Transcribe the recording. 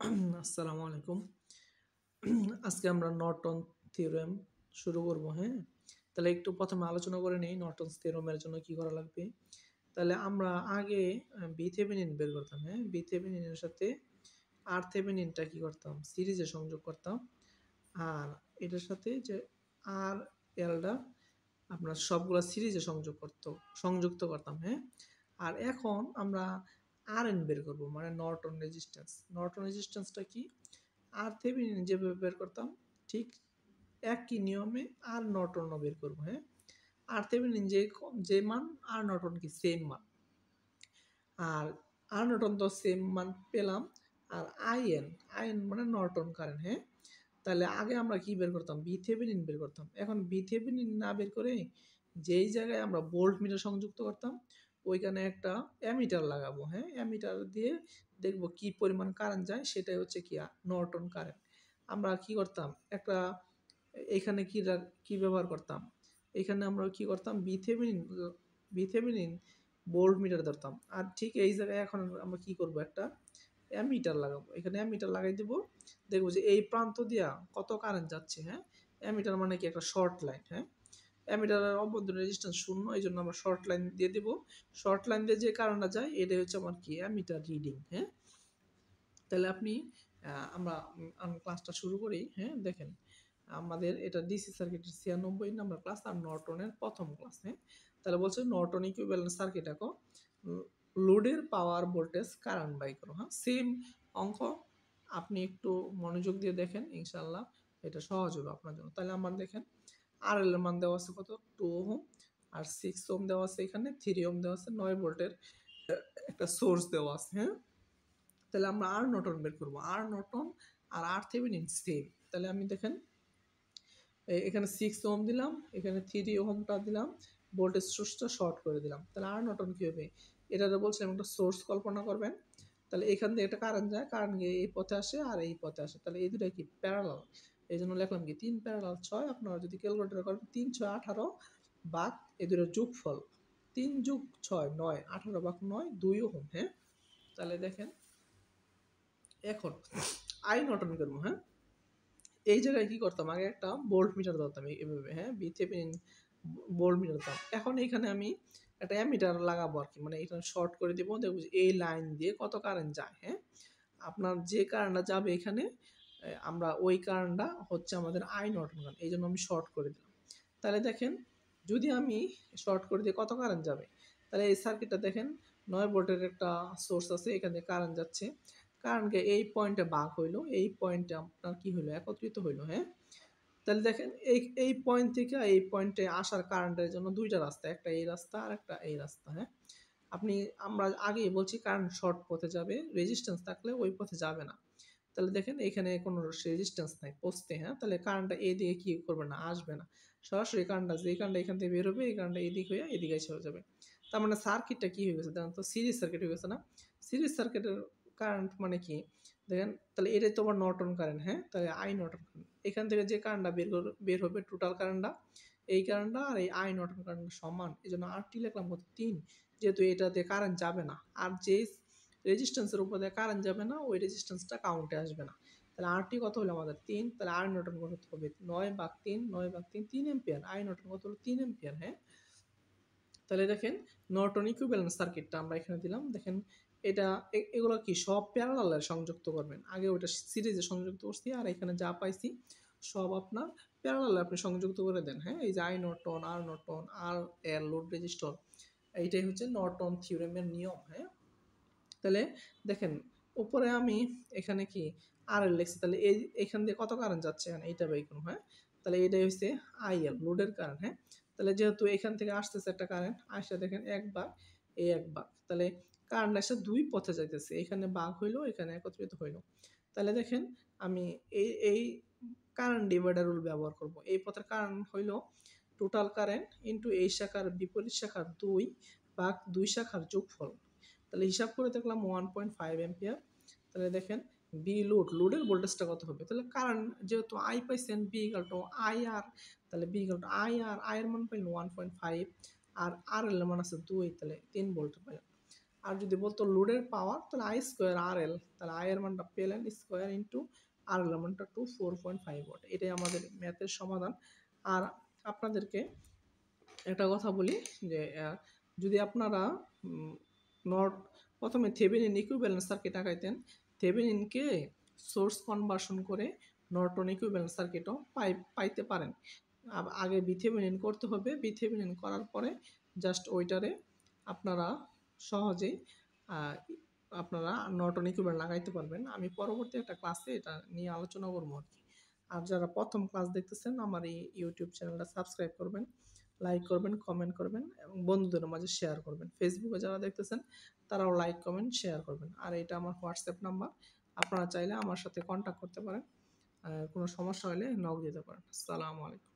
আসসালামু আলাইকুম। আজকে আমরা নর্টন থিওরেম শুরু করব, হ্যাঁ? তাহলে একটু প্রথমে আলোচনা করে নেই নর্টনস থিওরেমের জন্য কি করা লাগবে। তাহলে আমরা আগে VThevenin বের করতাম, হ্যাঁ? VThevenin এর সাথে RThevenin টা কি করতাম? সিরিজে সংযোগ করতাম। আর এটার সাথে যে RL টা আপনার সবগুলা সিরিজে সংযুক্ত করতাম, হ্যাঁ? আর এখন আমরা RN বের করব, মানে নর্টন রেজিস্ট্যান্স। নর্টন রেজিস্ট্যান্সটা কি? RThevenin যেভাবে বের করতাম ঠিক একই নিয়মে আর নর্টনও বের করব, হ্যাঁ? RThevenin যে মান, আর নর্টন কি সেম মান। আর আর নর্টন তো সেম মান পেলাম। আর আইএন মানে নর্টন কারেন্ট, হ্যাঁ? তাহলে আগে আমরা কি বের করতাম? VThevenin বের করতাম। এখন VThevenin না বের করে যেই জায়গায় আমরা ভোল্ট মিটার সংযুক্ত করতাম ওইখানে একটা অ্যামিটার লাগাবো, হ্যাঁ? অ্যামিটার দিয়ে দেখব কি পরিমাণ কারেন্ট যায়, সেটাই হচ্ছে কি নর্টন কারেন্ট। আমরা কি করতাম, একটা এখানে কি ব্যবহার করতাম, এখানে আমরা কি করতাম, ভিথেমিনিন ভোল্ট মিটার ধরতাম। আর ঠিক এই জায়গায় এখন আমরা কি করব, একটা অ্যামিটার লাগাবো। এখানে অ্যামিটার লাগাই দেবো, দেখবো যে এই প্রান্ত দিয়া কত কারেন্ট যাচ্ছে, হ্যাঁ? অ্যামিটার মানে কি একটা শর্ট লাইন, হ্যাঁ? অ্যামিটারের অভ্যন্তরীণ রেজিস্ট্যান্স 0, এই জন্য আমরা শর্ট লাইন দিয়ে দিব। শর্ট লাইন দিয়ে যে কারেন্টটা যায় এটাই হচ্ছে আমার কি অ্যামিটার রিডিং, হ্যাঁ? তাহলে আমরা ক্লাসটা শুরু করি, হ্যাঁ? দেখেন আমাদের এটা ডিসি সার্কিটের 96 নাম্বার ক্লাস আর নর্টনের প্রথম ক্লাস, হ্যাঁ? তাহলে বলছে নর্টন ইকুইভ্যালেন্ট সার্কিট আঁকো, লোডের পাওয়ার ভোল্টেজ কারেন্ট বাই করো, হ্যাঁ? সেম অঙ্ক, আপনি একটু মনোযোগ দিয়ে দেখেন, ইনশাল্লাহ এটা সহজ হবে আপনার জন্য। তাহলে আমার দেখেন আর এল এর মান দেওয়া আছে কত, 2 ওহম, আর 6 ওহম দেওয়া আছে, এখানে 3 ওহম দেওয়া আছে, 9 ভোল্টের একটা সোর্স দেওয়া আছে, হ্যাঁ? তাহলে আমরা আর নর্টন বের করব। আর নর্টন আর RThevenin সেম। তাহলে আমি দেখেন এখানে 6 ওহম দিলাম, এখানে 3 ওহমটা দিলাম, ভোল্টেজ সোর্সটা শর্ট করে দিলাম। তাহলে আর নর্টন কি হবে? এটাতে বলছিলাম একটা সোর্স কল্পনা করবেন। তাহলে এখান দিয়ে একটা কারেন্ট যায়, কারেন্ট গিয়ে এই পথে আসে আর এই পথে আসে। তাহলে এই দুটা কি প্যারালাল। এই জন্য লিখলাম কি 3 প্যারালাল 6। আপনারা যদি ক্যালকুলেটর করেন 3 6 18 ভাগ এই দুটোর যোগফল 3 যোগ 6 9, 18 ভাগ 9 2 ওহম, হ্যাঁ? তাহলে দেখেন এখন আই নর্টন করবো, হ্যাঁ? এই জায়গায় কি করতাম, আগে একটা ভোল্ট মিটার ধরতাম এভাবে, হ্যাঁ? ভিথেভেনিন ভোল্ট মিটার ধরতাম। এখন এখানে আমি একটা অ্যামিটার লাগাবো আর কি, মানে এটা শর্ট করে দিব, দেখবো যে এই লাইন দিয়ে কত কারেন্ট যায়, হ্যাঁ? আপনার যে কারেন্টটা যাবে এখানে আমরা ওই কারেন্টটা হচ্ছে আমাদের আই নর্টন কারেন্ট, এই জন্য আমি শর্ট করে দিলাম। তাহলে দেখেন যদি আমি শর্ট করে দিয়ে কত কারেন্ট যাবে, তাহলে এই সার্কিটটা দেখেন 9 ভোল্টের একটা সোর্স আছে, এখান থেকে কারেন্ট যাচ্ছে, কারেন্টকে এই পয়েন্টে ভাগ হইলো, এই পয়েন্টে আপনার কি হইলো, একত্রিত হইলো, হ্যাঁ? তাহলে দেখেন এই পয়েন্ট থেকে এই পয়েন্টে আসার কারেন্টের জন্য দুইটা রাস্তা, একটা এই রাস্তা আর একটা এই রাস্তা, হ্যাঁ? আমরা আগেই বলছি কারেন্ট শর্ট পথে যাবে, রেজিস্ট্যান্স থাকলে ওই পথে যাবে না। তাহলে দেখেন এখানে কোনো রেজিস্ট্যান্স নাই পোস্টে, হ্যাঁ? তাহলে কারেন্টটা এই দিকে কি করবে না, আসবে না। সরাসরি কারেন্টটা এখান থেকে বের হবে, এই কারেন্টটা এদিক হয়ে এদিকে চলে যাবে। তার মানে সার্কিটটা কি হয়ে গেছে দেখেন তো, সিরিজ সার্কিট হয়ে গেছে না? সিরিজ সার্কিটের কারেন্ট মানে কি দেখেন, তাহলে এটাই তোমার নর্টন কারেন্ট, হ্যাঁ? তাহলে আই নর্টন কারেন্ট, এখান থেকে যে কারেন্টটা বের হবে টোটাল কারেন্টটা, এই কারেন্টটা আর এই আই নর্টন কারেন্ট সমান, এই জন্য আর টি লিখলাম কত 3, যেহেতু এটাতে কারেন্ট যাবে না। আর যে রেজিস্ট্যান্সের উপর দিয়ে কারেন্ট যাবে না ওই রেজিস্ট্যান্সটা কাউন্টে আসবে না। তাহলে আর টি কত হলো আমাদের 3, তাহলে আই নর্টন কত হবে 9 ভাগ 3, 9 ভাগ 3 3 এম্পিয়ার, আই নর্টন কত হলো 3 এম্পিয়ার, হ্যাঁ? তাহলে দেখেন নর্টন ইকুইভ্যালেন্ট সার্কিটটা আমরা এখানে দিলাম। দেখেন এটা এগুলো কি সব প্যারালালে সংযুক্ত করবেন। আগে ওইটা সিরিজে সংযুক্ত করছি, আর এখানে যা পাইছি সব আপনার প্যারালালে আপনি সংযুক্ত করে দেন, হ্যাঁ? এই যে আই নর্টন, আর এল লোড রেজিস্টর, এইটাই হচ্ছে নর্টন থিওরেমের নিয়ম, হ্যাঁ? তাহলে দেখেন উপরে আমি এখানে কি আর এল লিখছি, তাহলে এখান দিয়ে কত কারেন্ট যাচ্ছে, এখানে এইটা বাই করুন, হ্যাঁ? তাহলে এটাই হচ্ছে আইএল লোডের কারেন্ট, হ্যাঁ? তাহলে যেহেতু এখান থেকে আসতেছে একটা কারেন্ট, আসে দেখেন এক ভাগ, এই এক ভাগ, তাহলে কারেন্ট আসে দুই পথে যাইতেছে, এখানে ভাগ হইলো, এখানে একত্রিত হইলো। তাহলে দেখেন আমি এই কারেন্ট ডিভাইডার রুল ব্যবহার করব। এই পথের কারেন্ট হইলো টোটাল কারেন্ট ইন্টু এই শাখার বিপরীত শাখার 2 ভাগ 2 শাখার যোগফল। তাহলে হিসাব করে দেখলাম 1.5 এম্পিয়ার। তাহলে দেখেন লোডের ভোল্টেজটা কত হবে, তাহলে কারণ যেহেতু আই পাইছেন বি ইকাল টু আই আর, তাহলে বি ইকাল টু আই এর মান পাইলেন 1.5, আর এর মান আছে 2, তাহলে 3 ভোল্ট পাইলেন। আর যদি বলতো লোডের পাওয়ার তাহলে আই স্কোয়ার আর এল, তাহলে আই এর মানটা পেলেন স্কোয়ার ইন্টু আর এল এর মানটা 4.5 ওয়াট। এটাই আমাদের ম্যাথের সমাধান। আর আপনাদেরকে একটা কথা বলি যে যদি আপনারা নট প্রথমে থেভেনিন ইকুইভ্যালেন্ট সার্কিট আঁকাইতেন, থেভেনিনকে সোর্স কনভার্সন করে নর্টন ইকুইভ্যালেন্ট সার্কিটও পাইতে পারেন। আগে বিথেভেনিন করতে হবে, বিথেভেনিন করার পরে জাস্ট ওইটারে আপনারা সহজেই আপনারা নর্টন ইকুইভ্যালেন্ট লাগাইতে পারবেন। আমি পরবর্তী একটা ক্লাসে এটা নিয়ে আলোচনা করবো আর কি। আর যারা প্রথম ক্লাস দেখতেছেন আমার এই ইউটিউব চ্যানেলটা সাবস্ক্রাইব করবেন, লাইক করবেন, কমেন্ট করবেন এবং বন্ধুদের মাঝে শেয়ার করবেন। ফেসবুকে যারা দেখতেছেন তারাও লাইক কমেন্ট শেয়ার করবেন। আর এটা আমার হোয়াটসঅ্যাপ নাম্বার, আপনারা চাইলে আমার সাথে কন্ট্যাক্ট করতে পারেন, কোনো সমস্যা হলে নক দিতে পারেন। আসসালামু আলাইকুম।